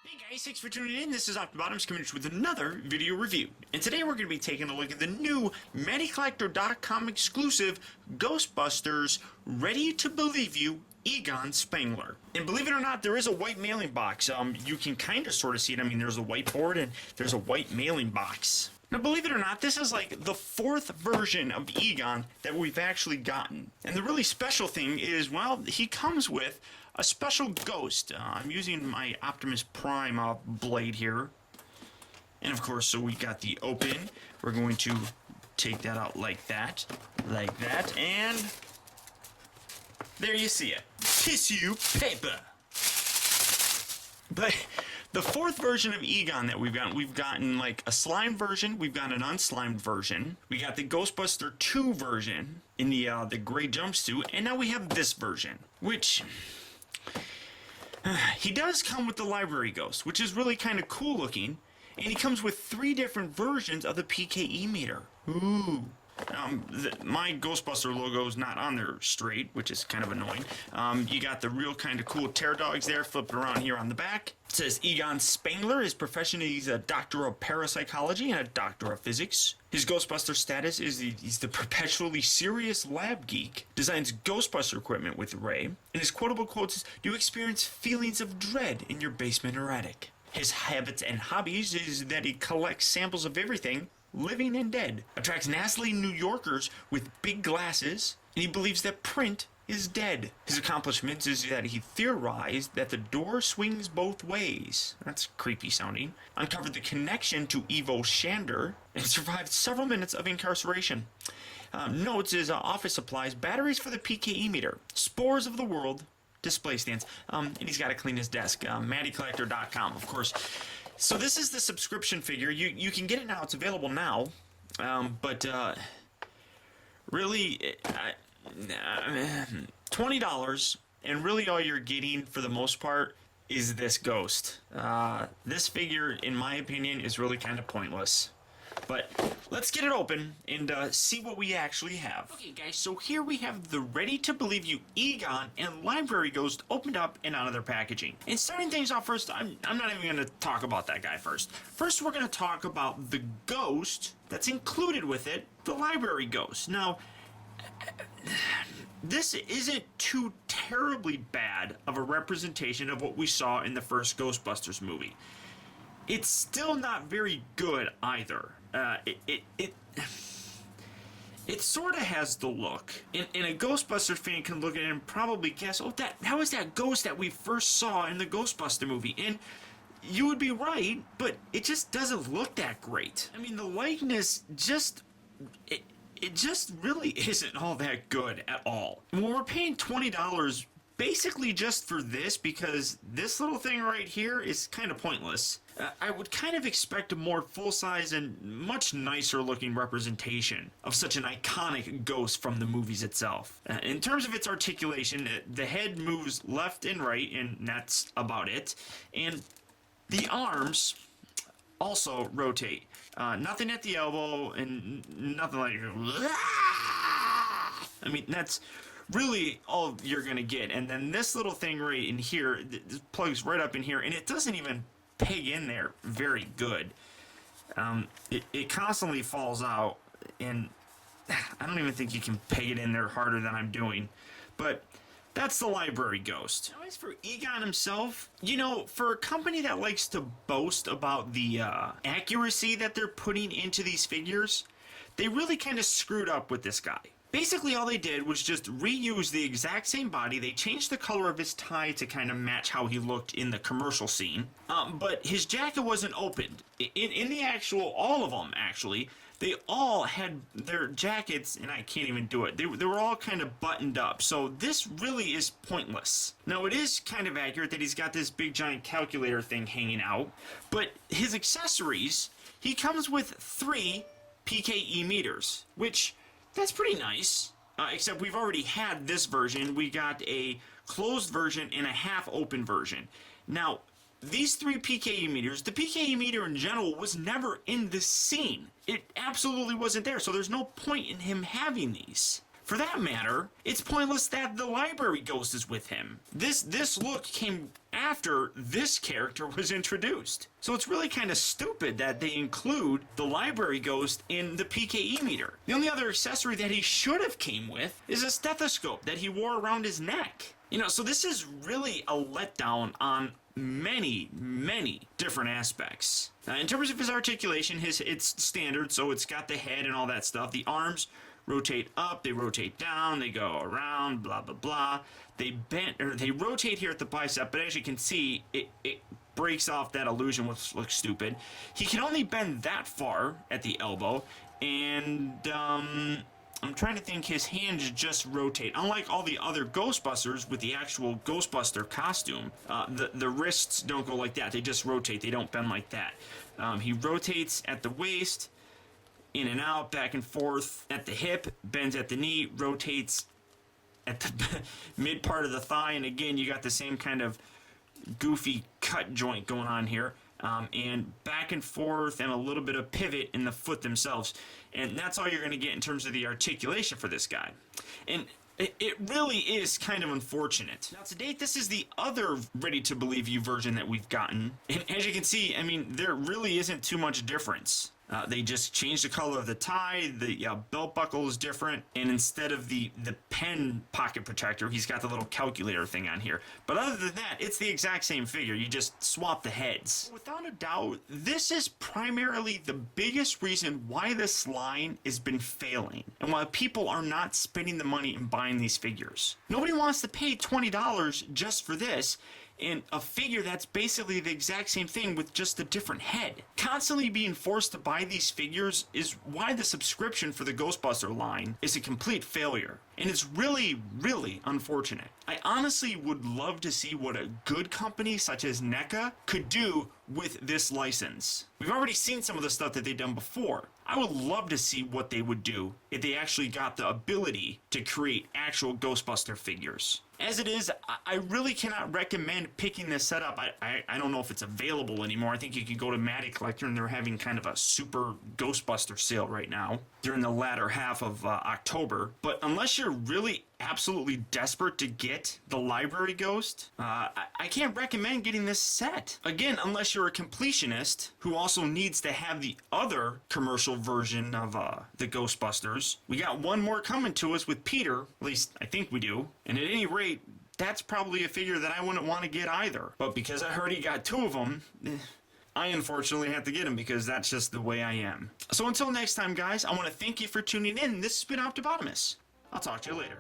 Hey guys, thanks for tuning in. This is optibotimus coming with another video review. And today we're going to be taking a look at the new ManyCollector.com exclusive Ghostbusters Ready to Believe You Egon Spengler. And believe it or not, there is a white mailing box. You can kind of sort of see it. I mean, there's a whiteboard and there's a white mailing box. Now, believe it or not, this is like the fourth version of Egon that we've actually gotten. And the really special thing is, well, he comes with a special ghost. I'm using my Optimus Prime blade here. And of course, so we got the open. We're going to take that out like that, and there you see it. Tissue paper. But the fourth version of Egon that we've gotten like a slime version, we've got an unslimed version, we got the Ghostbuster 2 version in the gray jumpsuit, and now we have this version, which he does come with the library ghost, which is really kind of cool looking, and he comes with 3 different versions of the PKE meter. Ooh. My Ghostbuster logo is not on there straight, which is kind of annoying. You got the real kind of cool tear dogs there flipped around here on the back. It says Egon Spengler. His profession, he's a doctor of parapsychology and a doctor of physics. His Ghostbuster status is he's the perpetually serious lab geek. Designs Ghostbuster equipment with Ray. And his quotable quotes is, "Do you experience feelings of dread in your basement or attic?" His habits and hobbies is that he collects samples of everything, living and dead, attracts nastily New Yorkers with big glasses, and he believes that print is dead. His accomplishments is that he theorized that the door swings both ways. That's creepy sounding. Uncovered the connection to Evo Shander, and survived several minutes of incarceration. Notes is office supplies, batteries for the PKE meter, spores of the world, display stands, and he's got to clean his desk. ManyCollector.com, of course. So this is the subscription figure. You can get it now. It's available now. But really, $20, and really all you're getting for the most part is this ghost. This figure, in my opinion, is really kind of pointless. But let's get it open and see what we actually have. Okay, guys, so here we have the Ready to Believe You Egon and Library Ghost opened up and out of their packaging. And starting things off first, I'm not even going to talk about that guy first. First, we're going to talk about the ghost that's included with it, the Library Ghost. Now, this isn't too terribly bad of a representation of what we saw in the first Ghostbusters movie. It's still not very good either. It sort of has the look, and a Ghostbusters fan can look at it and probably guess, oh, that was that ghost that we first saw in the Ghostbuster movie, and you would be right, but it just doesn't look that great. I mean, the likeness just, it just really isn't all that good at all. When we're paying $20 basically just for this, because this little thing right here is kind of pointless, I would kind of expect a more full-size and much nicer looking representation of such an iconic ghost from the movies itself. In terms of its articulation, the head moves left and right, and that's about it. And the arms also rotate. Nothing at the elbow and nothing like... I mean, that's really all you're gonna get. And then this little thing right in here, this plugs right up in here, and it doesn't even peg in there very good. It constantly falls out, and I don't even think you can peg it in there harder than I'm doing. But that's the Library Ghost. Now, as for Egon himself, you know, for a company that likes to boast about the accuracy that they're putting into these figures, they really kind of screwed up with this guy. Basically, all they did was just reuse the exact same body. They changed the color of his tie to kind of match how he looked in the commercial scene. But his jacket wasn't opened. In the actual, all of them, actually, they all had their jackets, and I can't even do it. They were all kind of buttoned up. So this really is pointless. Now, it is kind of accurate that he's got this big giant calculator thing hanging out. But his accessories, he comes with 3 PKE meters, which... that's pretty nice, except we've already had this version. We got a closed version and a half-open version. Now, these 3 PKE meters, the PKE meter in general was never in this scene. It absolutely wasn't there, so there's no point in him having these. For that matter, it's pointless that the library ghost is with him. This look came after this character was introduced. So it's really kind of stupid that they include the library ghost in the PKE meter. The only other accessory that he should have came with is a stethoscope that he wore around his neck. You know, so this is really a letdown on many different aspects. In terms of his articulation, it's standard, so it's got the head and all that stuff. The arms rotate up, they rotate down, they go around, blah blah blah. They rotate here at the bicep, but as you can see, it breaks off that illusion, which looks stupid. He can only bend that far at the elbow, and I'm trying to think, his hands just rotate. Unlike all the other Ghostbusters with the actual Ghostbuster costume, the wrists don't go like that. They just rotate. They don't bend like that. He rotates at the waist, in and out, back and forth at the hip, bends at the knee, rotates at the mid part of the thigh, and again, you got the same kind of goofy cut joint going on here. And back and forth and a little bit of pivot in the foot themselves. And that's all you're going to get in terms of the articulation for this guy. And it really is kind of unfortunate. Now to date, this is the other Ready to Believe You version that we've gotten. And as you can see, I mean, there really isn't too much difference. They just changed the color of the tie, the belt buckle is different, and instead of the pen pocket protector, he's got the little calculator thing on here. But other than that, it's the exact same figure, you just swap the heads. Without a doubt, this is primarily the biggest reason why this line has been failing, and why people are not spending the money and buying these figures. Nobody wants to pay $20 just for this, and a figure that's basically the exact same thing with just a different head. Constantly being forced to buy these figures is why the subscription for the Ghostbuster line is a complete failure. And it's really unfortunate. I honestly would love to see what a good company such as NECA could do with this license. We've already seen some of the stuff that they've done before. I would love to see what they would do if they actually got the ability to create actual Ghostbuster figures. As it is, I really cannot recommend picking this set up. I don't know if it's available anymore. I think you can go to Matty Collector, and they're having kind of a super Ghostbuster sale right now during the latter half of October. But unless you're really absolutely desperate to get the library ghost, I can't recommend getting this set. Again, unless you're a completionist who also needs to have the other commercial version of the Ghostbusters. We got one more coming to us with Peter, at least I think we do. And at any rate, that's probably a figure that I wouldn't want to get either. But because I heard he got two of them, I unfortunately have to get him because that's just the way I am. So until next time, guys, I want to thank you for tuning in. This has been Optibotimus. I'll talk to you later.